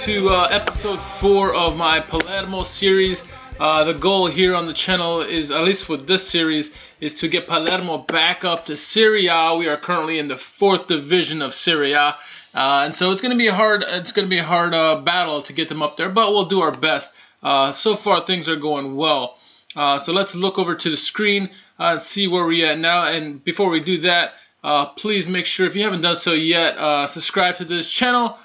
to episode 4 of my Palermo series. The goal here on the channel is, at least for this series, is to get Palermo back up to Serie A. We are currently in the 4th division of Serie A, and so it's going to be a hard battle to get them up there, but we'll do our best. So far, things are going well. So let's look over to the screen and see where we're at now. And before we do that, please make sure, if you haven't done so yet, subscribe to this channel.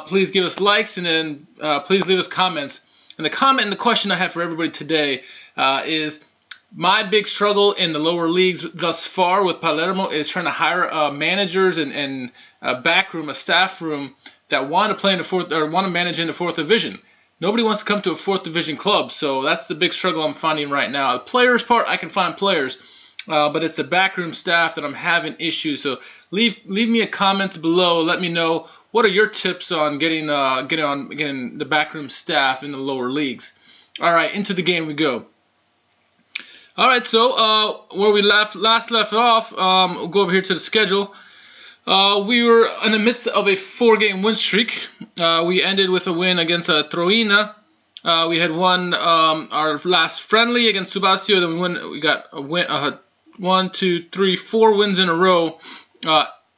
Please give us likes, and then please leave us comments. And the question I have for everybody today is, my big struggle in the lower leagues thus far with Palermo is trying to hire managers and a backroom, a staff room that want to play in the fourth, or want to manage in the 4th division. Nobody wants to come to a 4th division club, so that's the big struggle I'm finding right now. The players part, I can find players, but it's the backroom staff that I'm having issues. So leave me a comment below. Let me know, what are your tips on getting the backroom staff in the lower leagues? All right, into the game we go. All right, so where we last left off, we'll go over here to the schedule. We were in the midst of a 4-game win streak. We ended with a win against Troina. We had won our last friendly against Subasio. Then we got a win, 4 wins in a row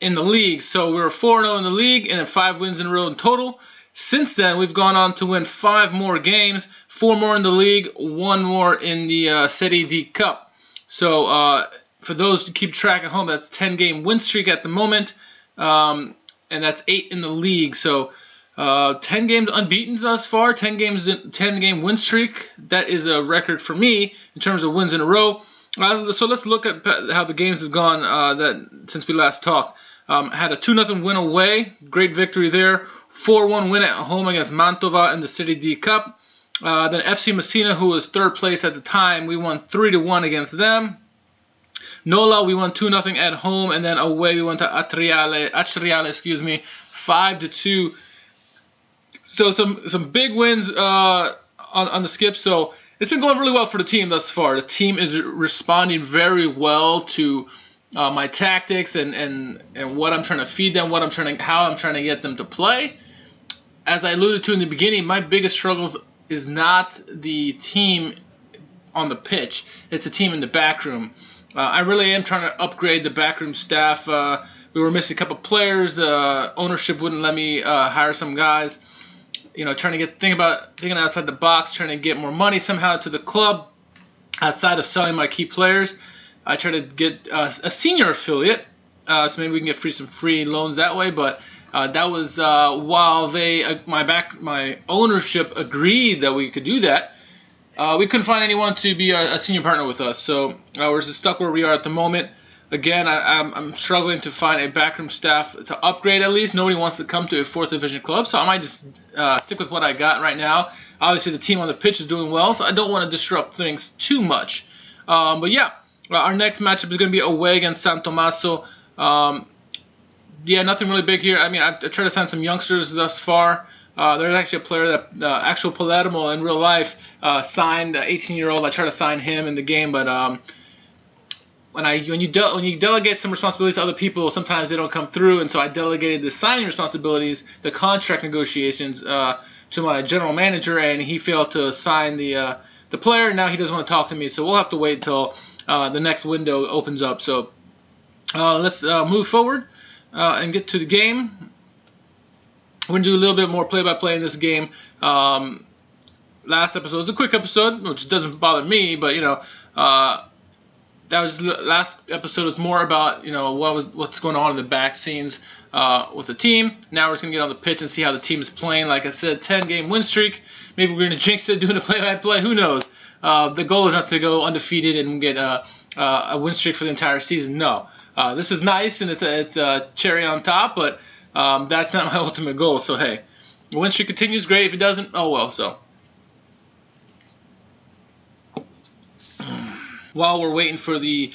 in the league. So we were 4-0 in the league and then 5 wins in a row in total. Since then, we've gone on to win 5 more games, 4 more in the league, 1 more in the Serie D Cup. So for those to keep track at home, that's 10-game win streak at the moment, and that's 8 in the league. So 10 games unbeaten thus far, 10-game win streak. That is a record for me in terms of wins in a row. So let's look at how the games have gone since we last talked. Had a 2-0 win away, great victory there. 4-1 win at home against Mantova in the Serie D Cup. Then FC Messina, who was 3rd place at the time, we won 3-1 against them. Nola, we won 2-0 at home, and then away we went to Atriale, 5-2. So some big wins on the skip. So it's been going really well for the team thus far. The team is responding very well to my tactics and what I'm trying to feed them, how I'm trying to get them to play. As I alluded to in the beginning, my biggest struggles is not the team on the pitch; it's the team in the back room. I really am trying to upgrade the backroom staff. We were missing a couple players. Ownership wouldn't let me hire some guys. Trying to thinking outside the box, trying to get more money somehow to the club outside of selling my key players. I try to get a senior affiliate, so maybe we can get some free loans that way. But that was while my ownership agreed that we could do that. We couldn't find anyone to be a senior partner with us, so we're just stuck where we are at the moment. Again, I'm struggling to find a backroom staff to upgrade at least. Nobody wants to come to a 4th division club, so I might just stick with what I got right now. Obviously, the team on the pitch is doing well, so I don't want to disrupt things too much. But yeah, our next matchup is going to be away against San Tommaso. Nothing really big here. I mean, I tried to sign some youngsters thus far. There's actually a player that actual Palermo in real life signed, 18-year-old. I tried to sign him in the game, but when you delegate some responsibilities to other people, sometimes they don't come through, and so I delegated the signing responsibilities, the contract negotiations, to my general manager, and he failed to sign the player. Now he doesn't want to talk to me, so we'll have to wait until the next window opens up. So let's move forward and get to the game. We're going to do a little bit more play-by-play in this game. Last episode was a quick episode, which doesn't bother me, but that was last episode was more about what's going on in the back scenes with the team. Now we're just gonna get on the pitch and see how the team is playing. Like I said, 10-game win streak. Maybe we're gonna jinx it doing a play-by-play. Who knows? The goal is not to go undefeated and get a win streak for the entire season. No, this is nice and it's a cherry on top, but that's not my ultimate goal. So hey, the win streak continues. Great. If it doesn't, oh well. So. While we're waiting for the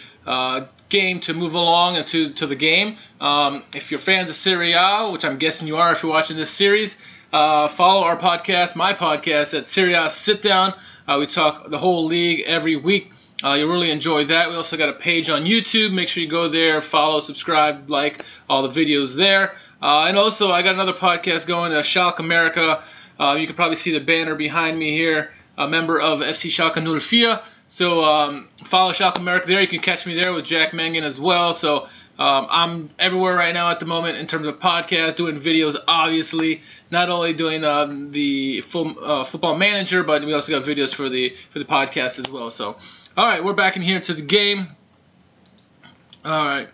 game to move along and to the game, if you're fans of Serie A, which I'm guessing you are if you're watching this series, follow our podcast, my podcast, at Serie A Sit Down. We talk the whole league every week. You'll really enjoy that. We also got a page on YouTube. Make sure you go there, follow, subscribe, like all the videos there. And also, I got another podcast going, Schalke America. You can probably see the banner behind me here, a member of FC Schalke 04. So follow Schalke America there. You can catch me there with Jack Mangan as well. So I'm everywhere right now at the moment in terms of podcasts, doing videos, obviously. Not only doing the full football manager, but we also got videos for the podcast as well. So, all right, we're back in here to the game. All right,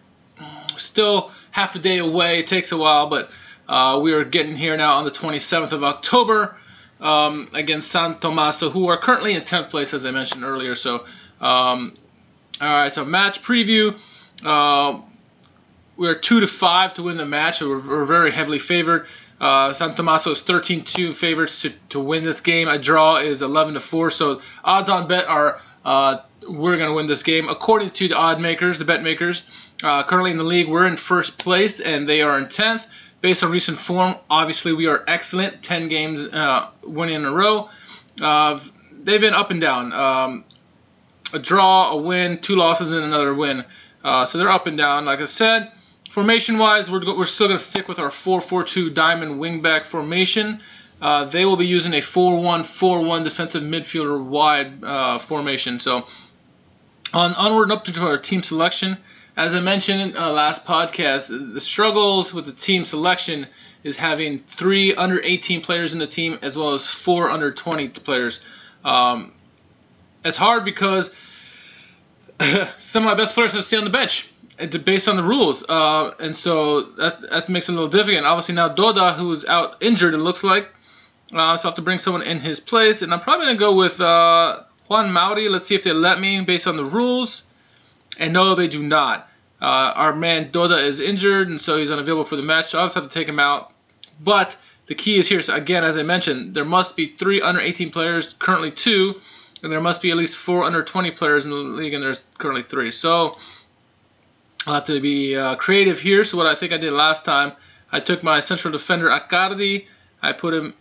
still half a day away. It takes a while, but we are getting here now on the 27th of October against San Tommaso, who are currently in 10th place, as I mentioned earlier. So, all right, so match preview. We're 2-5 to win the match, so we're very heavily favored. San Tommaso is 13-2 favorites to win this game. A draw is 11-4. So odds on bet are we're going to win this game. According to the odd makers, the bet makers, currently in the league, we're in first place and they are in 10th. Based on recent form, obviously we are excellent. 10 games winning in a row. They've been up and down. A draw, a win, 2 losses, and another win. So they're up and down, like I said. Formation-wise, we're still going to stick with our 4-4-2 diamond wingback formation. They will be using a 4-1-4-1 defensive midfielder wide formation. So onward and up to our team selection. As I mentioned in last podcast, the struggles with the team selection is having 3 under 18 players in the team as well as 4 under 20 players. It's hard because some of my best players have to stay on the bench based on the rules, and so that makes it a little difficult. Obviously now Doda, who's out injured, it looks like, so I have to bring someone in his place, and I'm probably going to go with Juan Mauri. Let's see if they let me based on the rules, and no, they do not. Our man Doda is injured, and so he's unavailable for the match, so I'll just have to take him out. But the key is here, so again, as I mentioned, there must be 3 under 18 players, currently 2, and there must be at least 4 under 20 players in the league, and there's currently 3. So I'll have to be creative here. So what I think I did last time, I took my central defender Accardi, I put him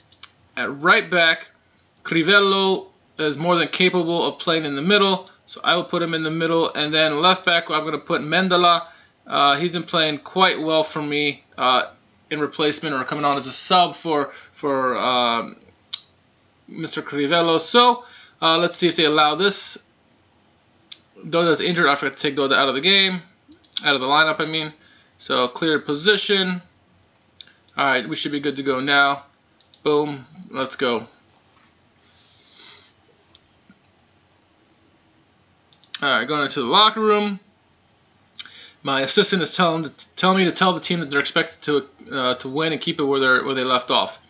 at right back. Crivello is more than capable of playing in the middle, so I will put him in the middle. And then left back, I'm going to put Mendola. He's been playing quite well for me in replacement or coming on as a sub for Mr. Crivello. So let's see if they allow this. Doda's injured. I forgot to take Doda out of the game. Out of the lineup, I mean. So clear position. Alright, we should be good to go now. Boom. Let's go. Alright, going into the locker room. My assistant is telling me to tell the team that they're expected to win and keep it where they left off.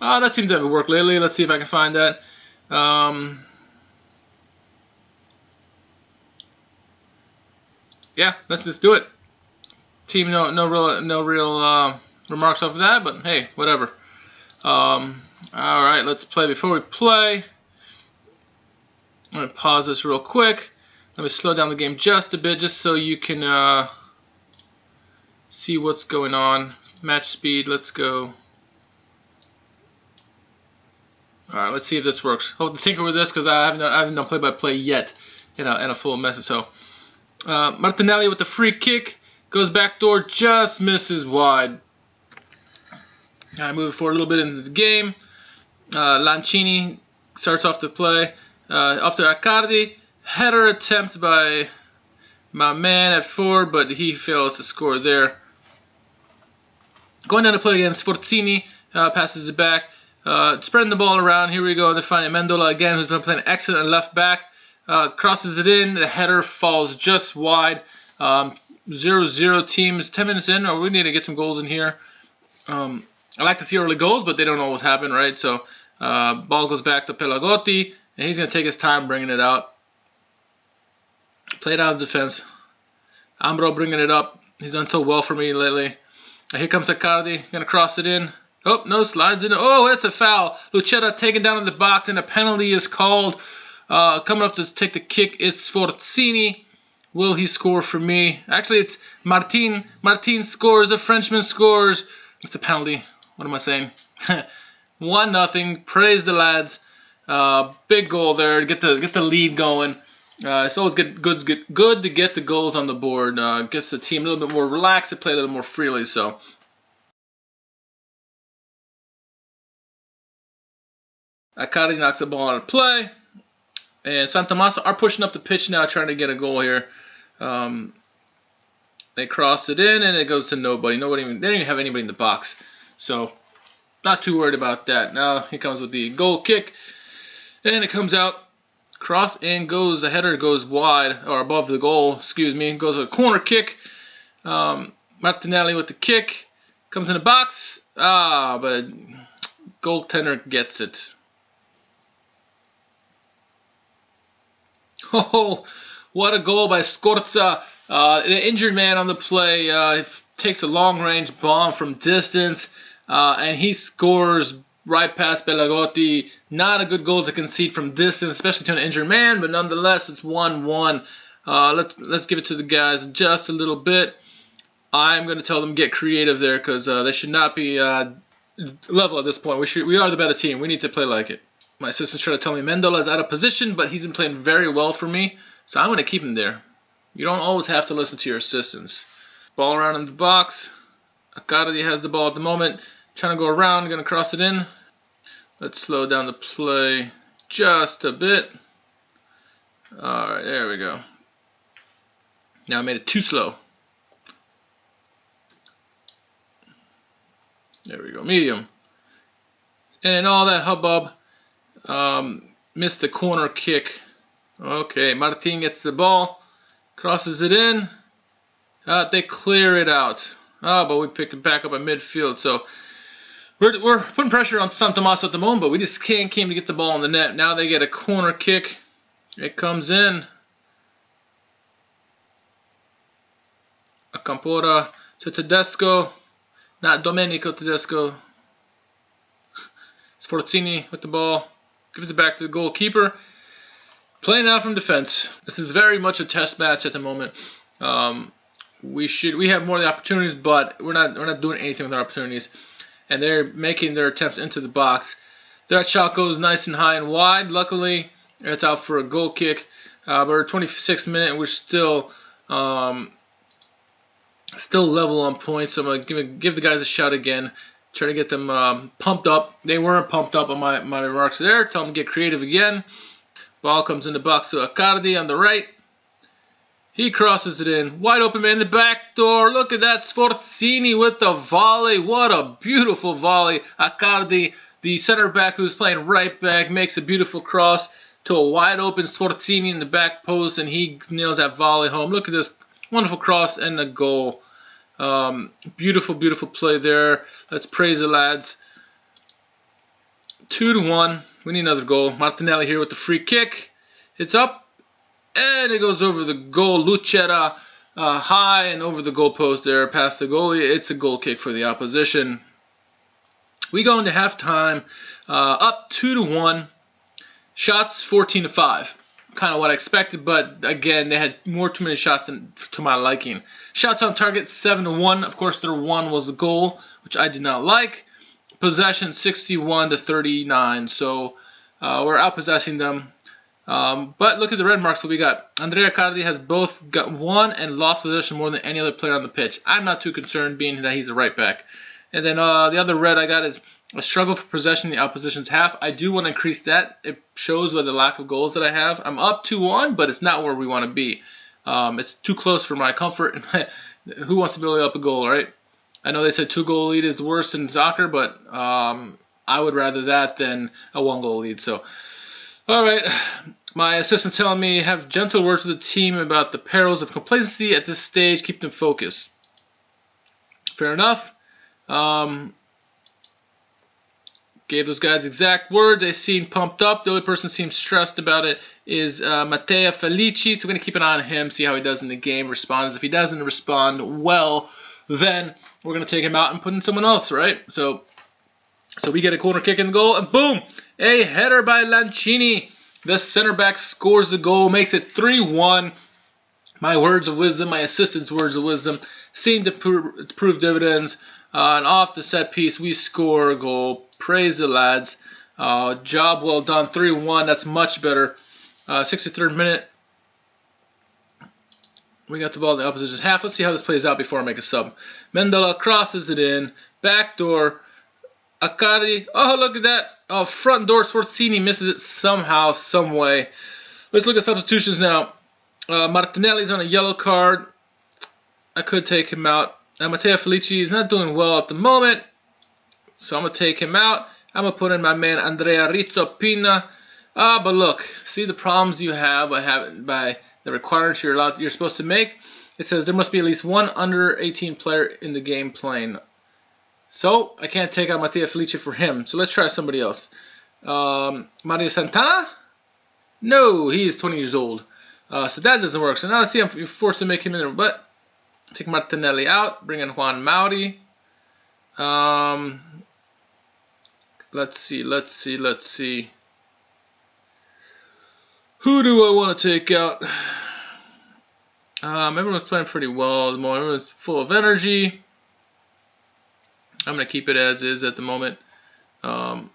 That seems to have worked lately. Let's see if I can find that. Yeah, let's just do it. Team, no real remarks off of that, but hey, whatever. All right, let's play. Before we play, I'm gonna pause this real quick. Let me slow down the game just a bit, just so you can see what's going on. Match speed. Let's go. All right, let's see if this works. I'll have to tinker with this because I haven't done play-by-play yet in a full message. So. Martinelli with the free kick, goes back door, just misses wide. Moving forward a little bit into the game. Lancini starts off the play. After Accardi, header attempt by my man at forward, but he fails to score there. Going down to play against Sforzini, passes it back. Spreading the ball around, here we go, to find Mendola again, who's been playing excellent at left back. Crosses it in, the header falls just wide. 0-0 teams, 10 minutes in, we need to get some goals in here. I like to see early goals, but they don't always happen, right? So, ball goes back to Pelagotti, and he's going to take his time bringing it out. Played out of defense. Ambro bringing it up. He's done so well for me lately. Here comes Accardi, going to cross it in. Oh, no, slides in. Oh, it's a foul. Lucetta taken down in the box, and a penalty is called. Coming up to take the kick, it's Sforzini. Will he score for me? Actually, it's Martin. Martin scores. A Frenchman scores. It's a penalty. What am I saying? 1-0. Praise the lads. Big goal there. Get the lead going. It's always good to get the goals on the board. Gets the team a little bit more relaxed to play a little more freely. So Accardi knocks the ball out of play. And San Tomaso are pushing up the pitch now, trying to get a goal here. They cross it in, and it goes to nobody. They don't even have anybody in the box. So, not too worried about that. Now, he comes with the goal kick. And it comes out. Cross and goes. The header goes wide, or above the goal, Goes a corner kick. Martinelli with the kick. Comes in the box. But goaltender gets it. Oh, what a goal by Scorza. The injured man on the play takes a long-range bomb from distance, and he scores right past Belagotti. Not a good goal to concede from distance, especially to an injured man, but nonetheless, it's 1-1. Let's give it to the guys just a little bit. I'm going to tell them get creative there because they should not be level at this point. We are the better team. We need to play like it. My assistant's trying to tell me Mendola is out of position, but he's been playing very well for me, so I'm going to keep him there. You don't always have to listen to your assistants. Ball around in the box. Accardi has the ball at the moment. Trying to go around, going to cross it in. Let's slow down the play just a bit. Alright, there we go. Now I made it too slow. There we go, medium. And in all that hubbub, missed the corner kick. Okay, Martin gets the ball, crosses it in. They clear it out. But we pick it back up at midfield. So we're putting pressure on San Tomaso at the moment, but we just can't to get the ball in the net. Now they get a corner kick. It comes in. A Campora to Tedesco. Not Domenico Tedesco. Sforzini with the ball. Gives it back to the goalkeeper. Playing out from defense. This is very much a test match at the moment. We have more of the opportunities, but we're not doing anything with our opportunities. And they're making their attempts into the box. Their shot goes nice and high and wide. Luckily, it's out for a goal kick. But we're 26th minute, and we're still level on points. So I'm gonna give the guys a shot again. Try to get them pumped up. They weren't pumped up on my remarks there. Tell them to get creative again. Ball comes in the box to Accardi on the right. He crosses it in. Wide open man in the back door. Look at that. Sforzini with the volley. What a beautiful volley. Accardi, the center back who's playing right back, makes a beautiful cross to a wide open Sforzini in the back post, and he nails that volley home. Look at this wonderful cross and the goal. Beautiful, beautiful play there. Let's praise the lads. 2-1. We need another goal. Martinelli here with the free kick. It's up. And it goes over the goal. Lucera high and over the goalpost there past the goalie. It's a goal kick for the opposition. We go into halftime up 2-1. Shots 14-5. Kind of what I expected, but again, they had too many shots to my liking. Shots on target 7-1. Of course, their one was a goal, which I did not like. Possession 61-39. So we're outpossessing them. But look at the red marks that we got. Andrea Accardi has both got won and lost possession more than any other player on the pitch. I'm not too concerned, being that he's a right back. And then the other red I got is a struggle for possession in the opposition's half. I do want to increase that. It shows by the lack of goals that I have. I'm up 2-1, but it's not where we want to be. It's too close for my comfort. Who wants to build up a goal, right? I know they said 2-goal lead is the worst in soccer, but I would rather that than a 1-goal lead. So, all right. My assistant's telling me have gentle words with the team about the perils of complacency at this stage. Keep them focused. Fair enough. Gave those guys exact words. They seem pumped up. The only person who seems stressed about it is Matteo Felici. So we're going to keep an eye on him, see how he does in the game, responds. If he doesn't respond well, then we're going to take him out and put in someone else, right? So we get a corner kick in the goal, and boom, a header by Lancini. The center back scores the goal, makes it 3-1. My words of wisdom, my assistant's words of wisdom, seem to prove dividends. And off the set piece, we score a goal. Praise the lads. Job well done. 3-1. That's much better. 63rd minute. We got the ball in the opposition's half. Let's see how this plays out before I make a sub. Mendola crosses it in. Back door. Accardi. Oh, look at that. Oh, front door. Sforzini misses it somehow, some way. Let's look at substitutions now. Martinelli's on a yellow card. I could take him out. Matteo Felici is not doing well at the moment, so I'm going to take him out. I'm going to put in my man Andrea Rizzopina. But look, see the problems you have by the requirements you're supposed to make. It says there must be at least one under 18 player in the game playing. So I can't take out Matteo Felici for him. So let's try somebody else. Mario Santana? No, he is 20 years old. So that doesn't work. So now let's see, I'm forced to make him in there. But take Martinelli out. Bring in Juan Mauri. Let's see. Who do I want to take out? Everyone's playing pretty well at the moment. Everyone's full of energy. I'm going to keep it as is at the moment. Boom,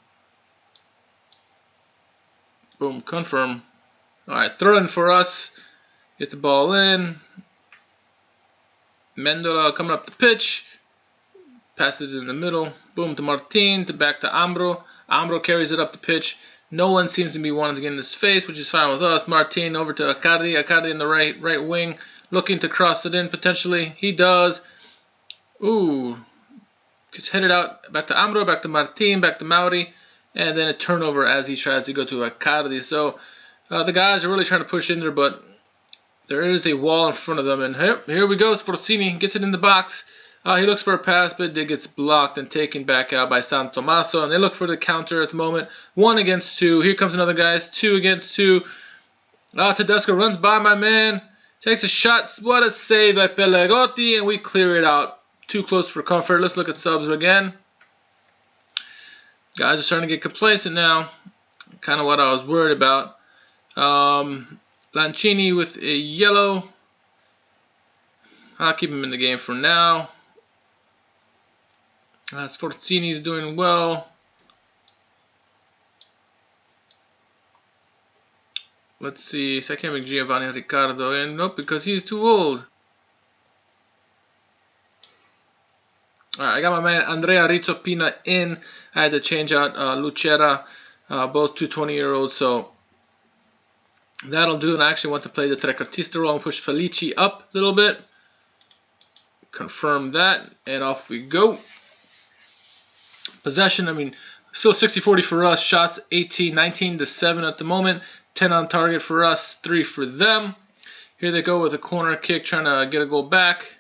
confirm. Alright, throw in for us. Get the ball in. Mendola coming up the pitch. Passes in the middle. Boom to Martin. Back to Ambro. Ambro carries it up the pitch. No one seems to be wanting to get in his face, which is fine with us. Martin over to Accardi. Accardi in the right wing. Looking to cross it in potentially. He does. Ooh. Gets headed out. Back to Ambro. Back to Martin. Back to Mauri. And then a turnover as he tries to go to Accardi. So the guys are really trying to push in there, but there is a wall in front of them. And here we go. Sforzini gets it in the box. He looks for a pass, but it gets blocked and taken back out by San Tommaso. And they look for the counter at the moment. 1 against 2. Here comes another guys. 2 against 2. Tedesco runs by my man. Takes a shot. What a save by Pellegotti. And we clear it out. Too close for comfort. Let's look at subs again. Guys are starting to get complacent now. Kind of what I was worried about. Lancini with a yellow. I'll keep him in the game for now. Sforzini is doing well. Let's see. So I can't make Giovanni Riccardo in. Nope, because he's too old. Alright, I got my man Andrea Rizzopina in. I had to change out Lucera, both 20-year-olds, so that'll do. And I actually want to play the trequartista role and push Felici up a little bit. Confirm that, and off we go. Possession, I mean, still 60-40 for us. Shots 18, 19-7 at the moment. 10 on target for us, 3 for them. Here they go with a corner kick, trying to get a goal back.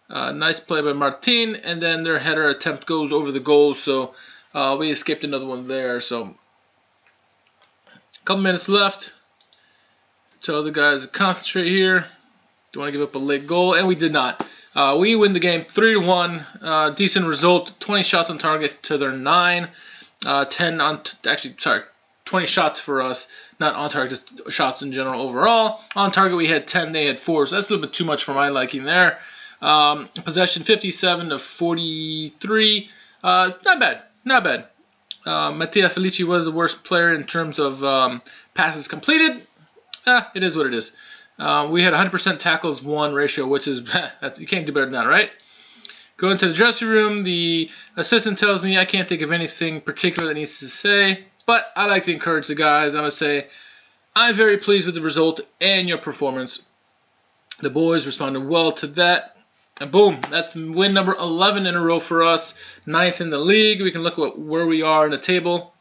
Nice play by Martin, and then their header attempt goes over the goal, so we escaped another one there. So a couple minutes left. Tell the guys to concentrate here. Don't want to give up a late goal, and we did not. We win the game 3-1. Decent result. 20 shots on target to their 9. 20 shots for us. Not on target, just shots in general overall. On target we had 10, they had 4. So that's a little bit too much for my liking there. Possession 57-43. Not bad. Matteo Felici was the worst player in terms of passes completed. It is what it is. We had 100% tackles won ratio, which is, you can't do better than that, right? Go into the dressing room. The assistant tells me I can't think of anything particular that needs to say, but I like to encourage the guys. I'm going to say I'm very pleased with the result and your performance. The boys responded well to that. And boom, that's win number 11 in a row for us. 9th in the league. We can look at where we are in the table.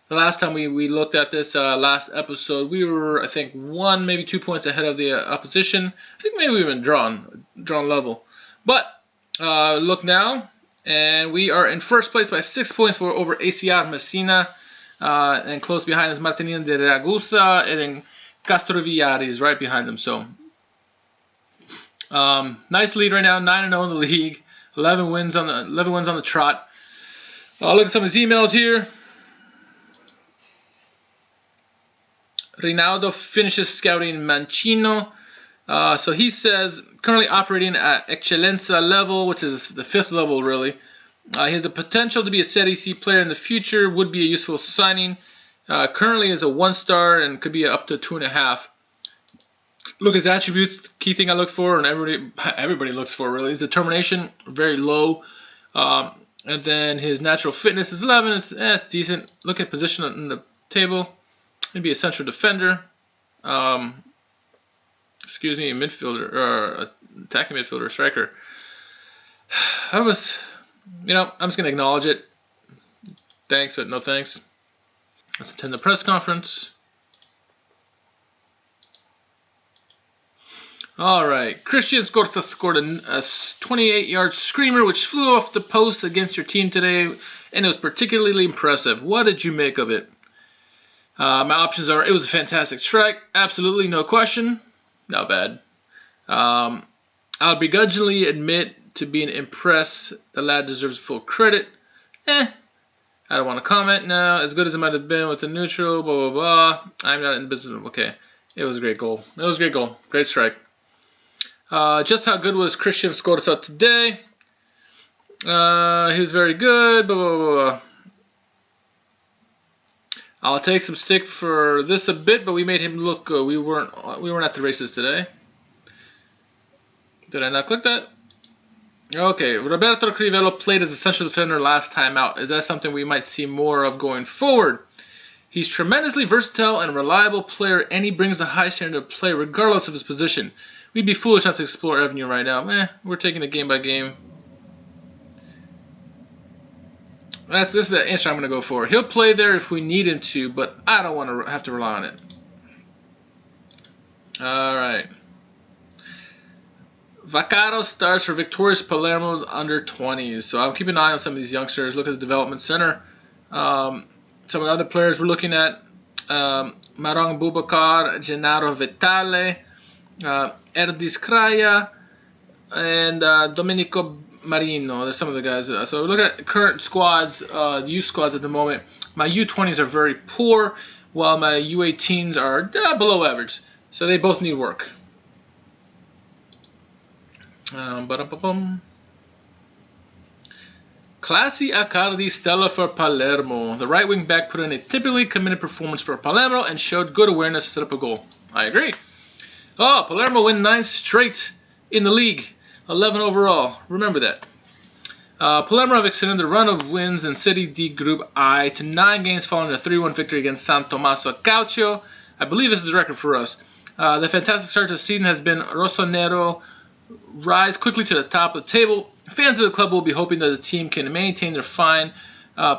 The last time we looked at this last episode, we were, I think, 1, maybe 2 points ahead of the opposition. I think maybe we even drawn level. But look now, and we are in first place by 6 points over ACR Messina, and close behind is Martinina de Ragusa, and then Castrovillari is right behind them. So nice lead right now, 9-0 in the league, 11 wins on the trot. Look at some of his emails here. Rinaldo finishes scouting Mancino. So he says, currently operating at Eccellenza level, which is the 5th level, really. He has a potential to be a Serie C player in the future, would be a useful signing. Currently is a 1-star and could be up to 2.5. Look, his attributes, key thing I look for, and everybody looks for, really, is determination, very low. And then his natural fitness is 11. It's decent. Look at position on the table. Maybe a central defender. Excuse me, a midfielder or attacking midfielder, striker. I'm just gonna acknowledge it. Thanks, but no thanks. Let's attend the press conference. All right, Christian Scorza scored a 28-yard screamer, which flew off the post against your team today, and it was particularly impressive. What did you make of it? My options are: it was a fantastic strike, absolutely, no question, not bad. I'll begrudgingly admit to being impressed. The lad deserves full credit. I don't want to comment now. As good as it might have been with the neutral, blah, blah, blah. I'm not in the business of, okay. It was a great goal. Great strike. Just how good was Christian Scorza today? He was very good, blah, blah, blah, blah. I'll take some stick for this a bit, but we made him look good. We weren't at the races today. Did I not click that? Okay, Roberto Crivello played as a central defender last time out. Is that something we might see more of going forward? He's tremendously versatile and reliable player, and he brings a high standard of play regardless of his position. We'd be foolish not to explore Avenue right now. We're taking it game by game. This is the answer I'm going to go for. He'll play there if we need him to, but I don't want to have to rely on it. All right. Vaccaro starts for victorious Palermo's under 20s. So I'm keeping an eye on some of these youngsters. Look at the development center. Some of the other players we're looking at. Marong Bubakar, Gennaro Vitale, Erdis Kraya, and Domenico Marino. There's some of the guys. So look at current squads, the youth squads at the moment. My U20s are very poor, while my U18s are below average. So they both need work. Classy Accardi Stella for Palermo. The right wing back put in a typically committed performance for Palermo and showed good awareness to set up a goal. I agree. Palermo win 9 straight in the league. 11 overall. Remember that. Palermo have extended the run of wins in Serie D Group I to 9 games following a 3-1 victory against San Tommaso at Calcio. I believe this is the record for us. The fantastic start to the season has been Rossonero rise quickly to the top of the table. Fans of the club will be hoping that the team can maintain their fine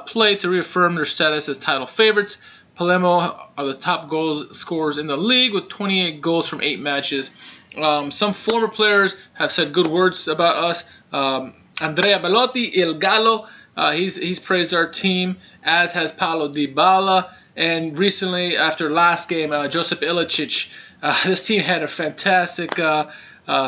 play to reaffirm their status as title favorites. Palermo are the top goal scorers in the league with 28 goals from 8 matches. Some former players have said good words about us. Andrea Bellotti, Il Gallo, he's praised our team, as has Paulo Dybala. And recently, after last game, Josip Ilicic. This team had a fantastic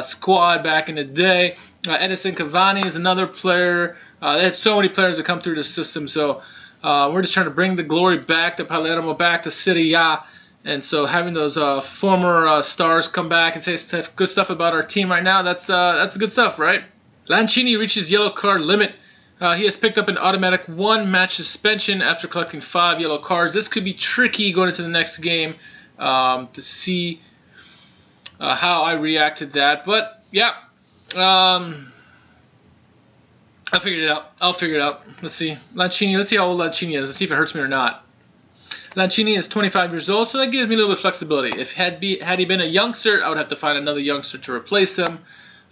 squad back in the day. Edison Cavani is another player. They had so many players that come through the system. So we're just trying to bring the glory back to Palermo, back to Serie A. And so having those former stars come back and say good stuff about our team right now, that's good stuff, right? Lanchini reaches yellow card limit. He has picked up an automatic 1-match suspension after collecting 5 yellow cards. This could be tricky going into the next game to see how I react to that. But, yeah, I'll figure it out. Let's see. Lanchini, let's see how old Lanchini is. Let's see if it hurts me or not. Lanchini is 25 years old, so that gives me a little bit of flexibility. If had he been a youngster, I would have to find another youngster to replace him,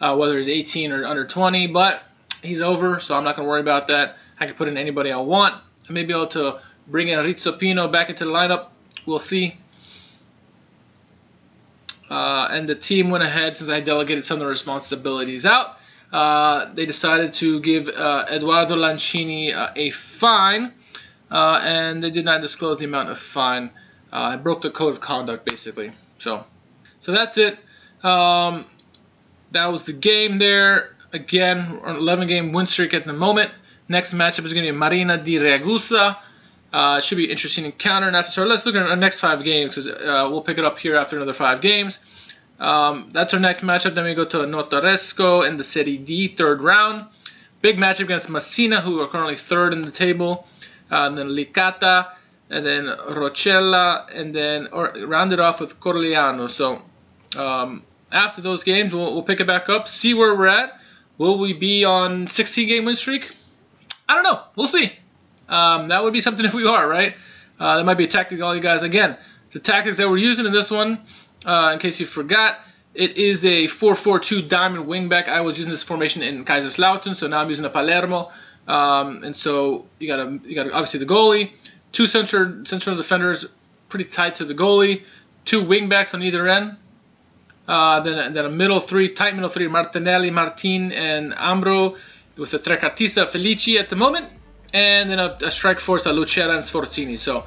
whether he's 18 or under 20. But he's over, so I'm not going to worry about that. I can put in anybody I want. I may be able to bring in Rizzo Pino back into the lineup. We'll see. And the team went ahead, since I delegated some of the responsibilities out. They decided to give Eduardo Lanchini a fine. And they did not disclose the amount of fine. It broke the code of conduct, basically. So that's it. That was the game there. Again, we're on an 11-game win streak at the moment. Next matchup is going to be Marina di Ragusa. It should be an interesting encounter. So let's look at our next 5 games, because we'll pick it up here after another 5 games. That's our next matchup. Then we go to Notaresco in the Serie D, 3rd round. Big matchup against Messina, who are currently 3rd in the table. And then Licata, and then Roccella, and then round it off with Corigliano. So after those games, we'll pick it back up, see where we're at. Will we be on 16-game win streak? I don't know. We'll see. That would be something if we are, right? That might be a tactic, all you guys. Again, the tactics that we're using in this one, in case you forgot, it is a 4-4-2 diamond wingback. I was using this formation in Kaiserslautern, so now I'm using a Palermo. And so you got obviously the goalie, 2 central defenders pretty tight to the goalie, 2 wingbacks on either end. Then a middle 3, tight middle 3, Martinelli, Martin, and Ambro, with a trequartista Felici at the moment, and then a strike force, Lucera and Sforzini. So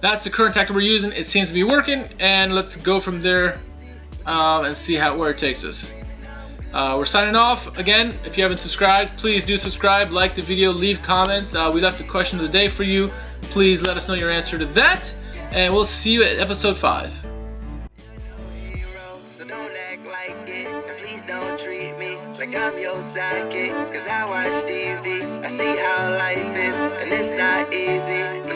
that's the current tactic we're using. It seems to be working, and let's go from there and see where it takes us. We're signing off. Again, if you haven't subscribed, please do subscribe, like the video, leave comments. We left a question of the day for you. Please let us know your answer to that, and we'll see you at episode 5. Like I'm your sidekick, cause I watch TV, I see how life is, and it's not easy.